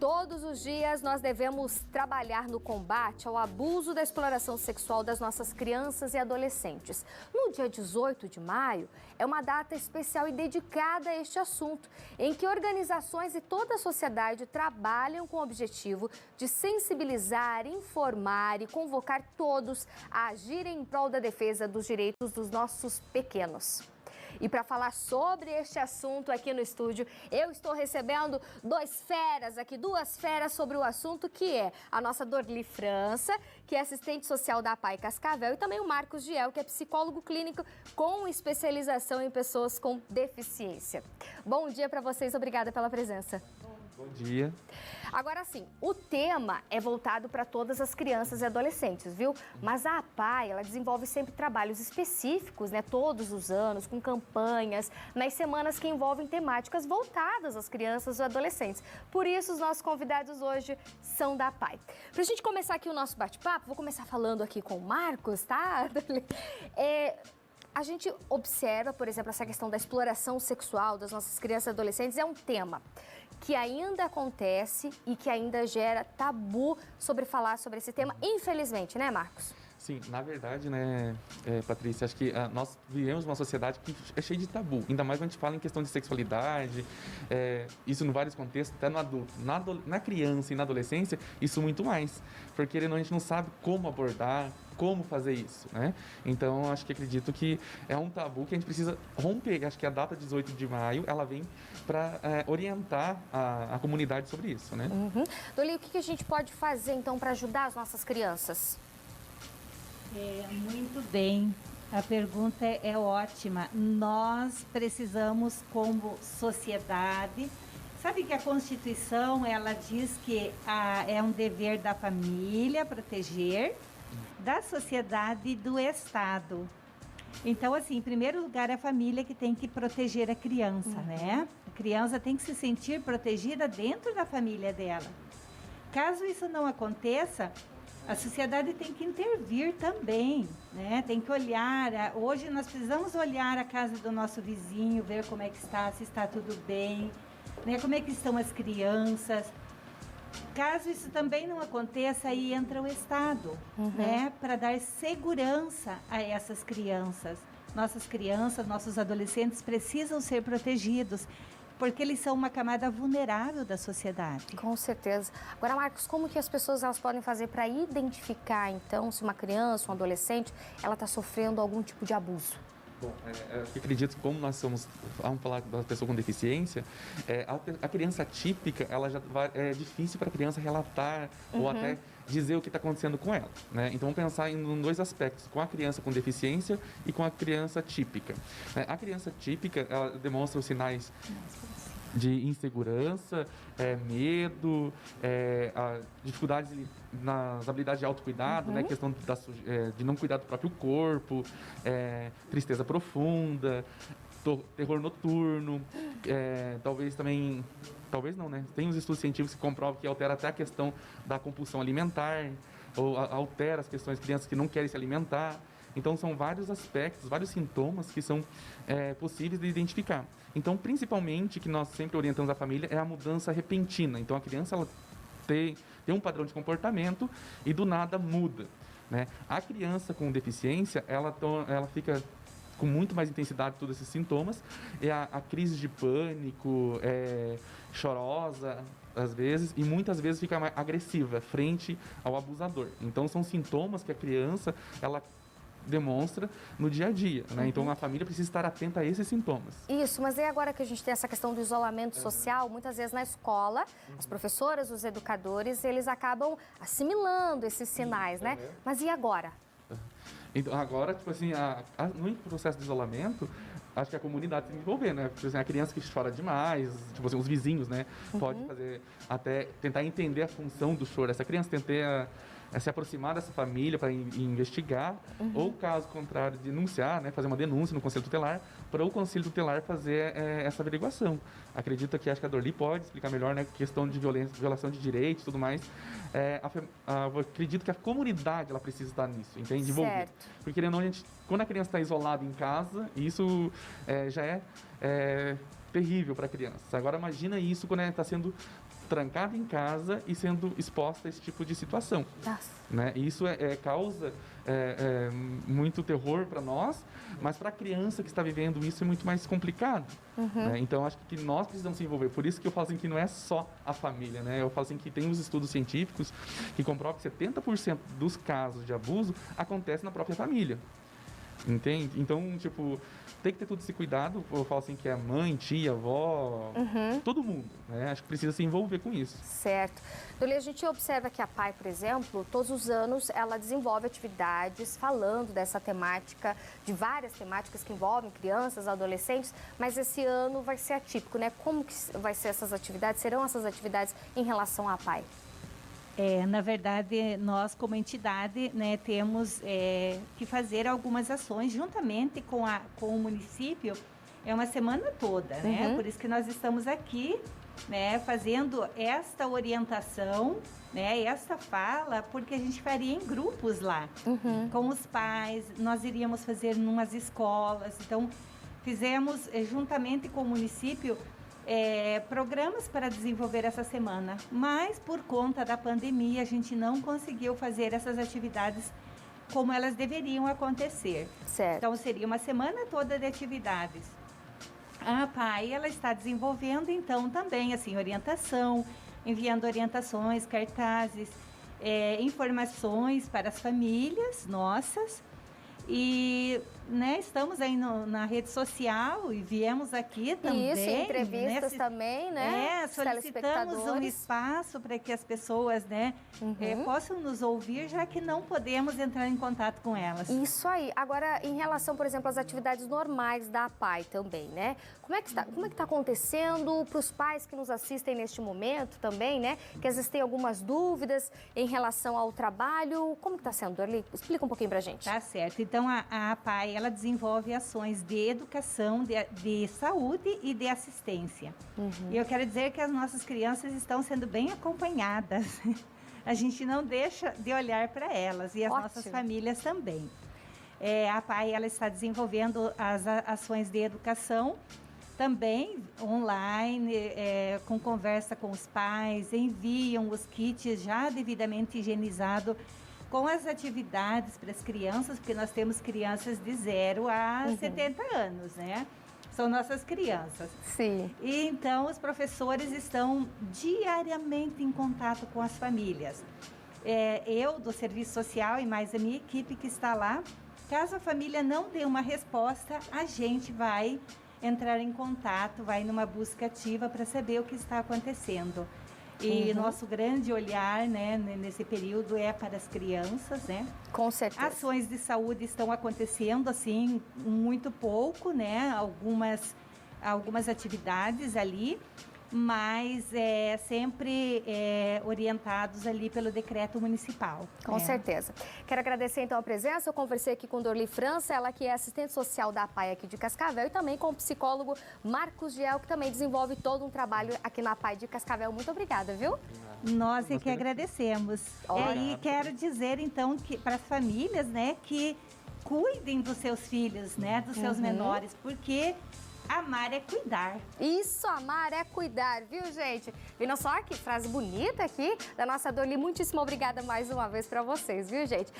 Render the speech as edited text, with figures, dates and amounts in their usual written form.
Todos os dias nós devemos trabalhar no combate ao abuso da exploração sexual das nossas crianças e adolescentes. No dia 18 de maio, é uma data especial e dedicada a este assunto, em que organizações e toda a sociedade trabalham com o objetivo de sensibilizar, informar e convocar todos a agirem em prol da defesa dos direitos dos nossos pequenos. E para falar sobre este assunto aqui no estúdio, eu estou recebendo duas feras sobre o assunto, que é a nossa Dorli França, que é assistente social da APAE Cascavel, e também o Marcos Giel, que é psicólogo clínico com especialização em pessoas com deficiência. Bom dia para vocês, obrigada pela presença. Bom dia. Agora sim, o tema é voltado para todas as crianças e adolescentes, viu? Mas a APAE, ela desenvolve sempre trabalhos específicos, né? Todos os anos, com campanhas, nas semanas que envolvem temáticas voltadas às crianças e adolescentes. Por isso, os nossos convidados hoje são da APAE. Para a gente começar aqui o nosso bate-papo, vou começar falando aqui com o Marcos, tá? A gente observa, por exemplo, essa questão da exploração sexual das nossas crianças e adolescentes é um tema que ainda acontece e que ainda gera tabu sobre falar sobre esse tema, infelizmente, né, Marcos? Sim, na verdade, né, Patrícia, acho que nós vivemos uma sociedade que é cheia de tabu, ainda mais quando a gente fala em questão de sexualidade, isso em vários contextos, até no adulto, na criança e na adolescência, isso muito mais, porque a gente não sabe como abordar, como fazer isso, né? Então, acho que acredito que é um tabu que a gente precisa romper. Acho que a data 18 de maio, ela vem para orientar a comunidade sobre isso, né? Uhum. Dorli, o que a gente pode fazer, então, para ajudar as nossas crianças? Muito bem, a pergunta é ótima. Nós precisamos, como sociedade, sabe que a Constituição, ela diz que é um dever da família proteger, da sociedade e do Estado. Então, assim, em primeiro lugar, é a família que tem que proteger a criança, né? A criança tem que se sentir protegida dentro da família dela. Caso isso não aconteça, a sociedade tem que intervir também, né? Tem que olhar, hoje nós precisamos olhar a casa do nosso vizinho, ver como é que está, se está tudo bem, né? Como é que estão as crianças. Caso isso também não aconteça, aí entra o Estado, né? Para dar segurança a essas crianças. Nossas crianças, nossos adolescentes precisam ser protegidos, porque eles são uma camada vulnerável da sociedade. Com certeza. Agora, Marcos, como que as pessoas elas podem fazer para identificar, então, se uma criança, um adolescente, ela está sofrendo algum tipo de abuso? Bom, eu acredito que como nós somos, vamos falar da pessoa com deficiência, a criança típica, ela já é difícil para a criança relatar ou até dizer o que está acontecendo com ela, né? Então vamos pensar em dois aspectos, com a criança com deficiência e com a criança típica. A criança típica, ela demonstra os sinais de insegurança, medo, dificuldades nas habilidades de autocuidado, né? Questão de não cuidar do próprio corpo, tristeza profunda, terror noturno, talvez não, né? Tem os estudos científicos que comprovam que altera até a questão da compulsão alimentar, ou altera as questões de crianças que não querem se alimentar. Então, são vários aspectos, vários sintomas que são possíveis de identificar. Então, principalmente, que nós sempre orientamos a família é a mudança repentina. Então, a criança ela tem um padrão de comportamento e do nada muda, né? A criança com deficiência, ela fica com muito mais intensidade todos esses sintomas. A crise de pânico, chorosa, às vezes, e muitas vezes fica mais agressiva frente ao abusador. Então, são sintomas que a criança, ela demonstra no dia a dia, né? Então a família precisa estar atenta a esses sintomas. Isso, mas é agora que a gente tem essa questão do isolamento social, muitas vezes na escola, as professoras, os educadores, eles acabam assimilando esses sinais, né? Mas e agora? Então agora, tipo assim, no processo de isolamento, acho que a comunidade tem que envolver, né? Porque assim, a criança que chora demais, tipo assim, os vizinhos, né? Pode fazer, até tentar entender a função do choro. Essa criança tentar se aproximar dessa família para investigar, ou caso contrário, denunciar, né, fazer uma denúncia no Conselho Tutelar, para o Conselho Tutelar fazer essa averiguação. Acredito que acho que a Dorli pode explicar melhor, né, questão de violação de direitos e tudo mais. Eu acredito que a comunidade ela precisa estar nisso, entende? Envolver. Porque querendo ou não, quando a criança está isolada em casa, isso já é terrível para a criança. Agora imagina isso quando está trancada em casa e sendo exposta a esse tipo de situação. Nossa. Né? E isso causa muito terror para nós, mas para a criança que está vivendo isso é muito mais complicado. Né? Então, acho que nós precisamos se envolver. Por isso que eu falo assim que não é só a família. Né? Eu falo assim que tem os estudos científicos que comprovam que 70% dos casos de abuso acontece na própria família. Entende? Então, tipo, tem que ter todo esse cuidado. Eu falo assim que é mãe, tia, avó, todo mundo, né? Acho que precisa se envolver com isso. Certo. Doli, a gente observa que a PAI, por exemplo, todos os anos ela desenvolve atividades falando dessa temática, de várias temáticas que envolvem crianças, adolescentes, mas esse ano vai ser atípico, né? Como que vai ser essas atividades? Serão essas atividades em relação à PAI? Na verdade, nós como entidade, né, temos que fazer algumas ações juntamente com o município. É uma semana toda, né? Por isso que nós estamos aqui, né, fazendo esta orientação, né, esta fala, porque a gente faria em grupos lá, com os pais. Nós iríamos fazer em umas escolas. Então, fizemos juntamente com o município programas para desenvolver essa semana, mas por conta da pandemia a gente não conseguiu fazer essas atividades como elas deveriam acontecer. Certo. Então seria uma semana toda de atividades. A PAI, ela está desenvolvendo então também assim orientação, enviando orientações, cartazes, informações para as famílias nossas. E, né, estamos aí na rede social e viemos aqui também. Isso, entrevistas também, né? Solicitamos um espaço para que as pessoas, né, possam nos ouvir, já que não podemos entrar em contato com elas. Isso aí. Agora, em relação, por exemplo, às atividades normais da PAI também, né? Como é que está acontecendo para os pais que nos assistem neste momento também, né? Que às vezes têm algumas dúvidas em relação ao trabalho. Como que está sendo, Dorli? Explica um pouquinho para a gente. Tá certo. Então, a PAI, ela desenvolve ações de educação, de saúde e de assistência. E eu quero dizer que as nossas crianças estão sendo bem acompanhadas. A gente não deixa de olhar para elas e as nossas famílias também. A PAI, ela está desenvolvendo as ações de educação também online, com conversa com os pais, enviam os kits já devidamente higienizados com as atividades para as crianças, porque nós temos crianças de 0 a 70 anos, né? São nossas crianças. Sim. E então os professores estão diariamente em contato com as famílias. Eu, do Serviço Social, e mais a minha equipe que está lá, caso a família não dê uma resposta, a gente vai entrar em contato, vai numa busca ativa para saber o que está acontecendo. E nosso grande olhar, né, nesse período é para as crianças, né? Com certeza. Ações de saúde estão acontecendo, assim, muito pouco, né? Algumas atividades ali, mas sempre orientados ali pelo decreto municipal. Com certeza. Quero agradecer então a presença. Eu conversei aqui com Dorli França, ela que é assistente social da PAI aqui de Cascavel, e também com o psicólogo Marcos Giel, que também desenvolve todo um trabalho aqui na PAI de Cascavel. Muito obrigada, viu? Nós é que agradecemos. E quero dizer então que para as famílias, né, que cuidem dos seus filhos, né, dos seus menores, porque amar é cuidar. Isso, amar é cuidar, viu, gente? Viram só que frase bonita aqui da nossa Dorli. Muitíssimo obrigada mais uma vez para vocês, viu, gente?